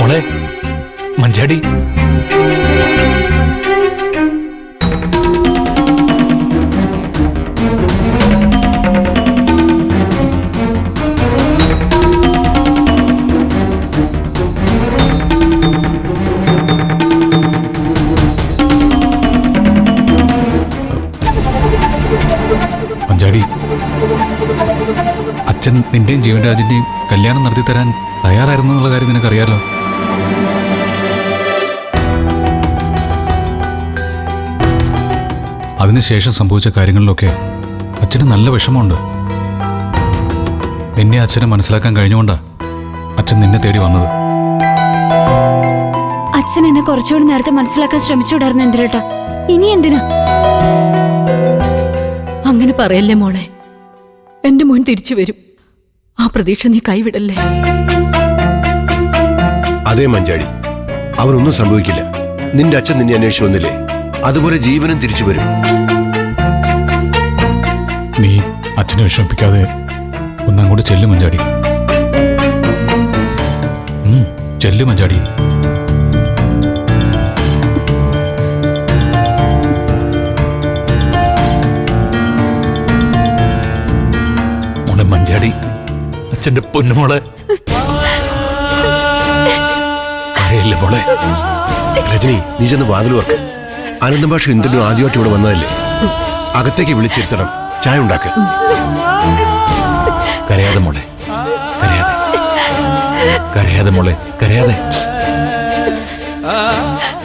മോളെ മഞ്ചാടി, മഞ്ചാടി, അച്ഛൻ നിന്റെയും ജീവൻരാജിന്റെയും കല്യാണം നടത്തി തരാൻ തയ്യാറായിരുന്നു എന്നുള്ള കാര്യം നിനക്കറിയാലോ. അതിനുശേഷം സംഭവിച്ച കാര്യങ്ങളിലൊക്കെ അച്ഛന് നല്ല വിഷമമുണ്ട്. നിന്നെ അച്ഛനെ മനസ്സിലാക്കാൻ കഴിഞ്ഞുകൊണ്ടാ അച്ഛൻ നിന്നെ തേടി വന്നത്. അച്ഛൻ എന്നെ കുറച്ചുകൂടി നേരത്തെ മനസ്സിലാക്കാൻ ശ്രമിച്ചുകൂടായിരുന്നു എന്തിനേട്ടാ, ഇനി എന്തിനാ? അങ്ങനെ പറയല്ലേ മോളെ, എന്റെ മോൻ തിരിച്ചു വരും. ആ പ്രതീക്ഷ നീ കൈവിടല്ലേ. അതേ മഞ്ചാടി, അവനൊന്നും സംഭവിക്കില്ല. നിന്റെ അച്ഛൻ നിന്നെ അന്വേഷിച്ചു വന്നില്ലേ, അതുപോലെ ജീവനും തിരിച്ചു വരും. നീ അച്ഛനെ വിഷമിപ്പിക്കാതെ ഒന്നങ്ങോട്ട് ചെല്ലു മഞ്ചാടി. ചെല്ലു മഞ്ചാടി. മോളെ മഞ്ചാടി, അച്ഛന്റെ പൊന്നുമോളെ. കരയല്ലേ മോളെ. രജനി, നീ ചെന്ന് വാതിൽ വർക്ക്. അനന്തഭാഷ എന്തിനും ആദ്യമായിട്ട് ഇവിടെ വന്നതല്ലേ, അകത്തേക്ക് വിളിച്ചിരുത്തണം. ചായ ഉണ്ടാക്ക്. കരയാതെ മോളെ, കരയാതെ, കരയാതെ മോളെ, കരയാതെ.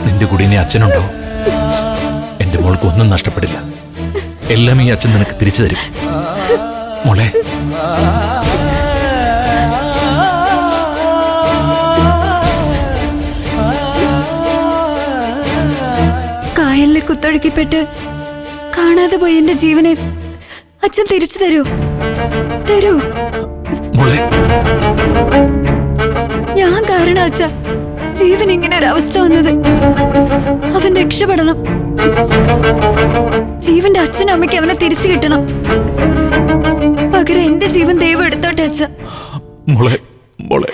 നിന്റെ കൂടെ ഇനി അച്ഛനുണ്ടോ? എന്റെ മോൾക്ക് ഒന്നും നഷ്ടപ്പെടില്ല. എല്ലാം ഈ അച്ഛൻ നിനക്ക് തിരിച്ചു തരും മോളെ. കായലിൽ കുത്തൊഴുക്കിപ്പെട്ട് കാണാതെ പോയി എന്റെ ജീവനെ അച്ഛൻ തിരിച്ചു തരൂ, തരൂ മോളെ. ഞാൻ കാരണം അച്ഛ ജീവൻ ഇങ്ങനെ ഒരു അവസ്ഥ വന്നത്. അവൻ രക്ഷപ്പെടണം. ജീവന്റെ അച്ഛനും അമ്മയ്ക്ക് അവനെ തിരിച്ചു കിട്ടണം. പകരം എന്റെ ജീവൻ ദൈവം എടുത്തോട്ടെ അച്ഛ. മോളെ, മോളെ.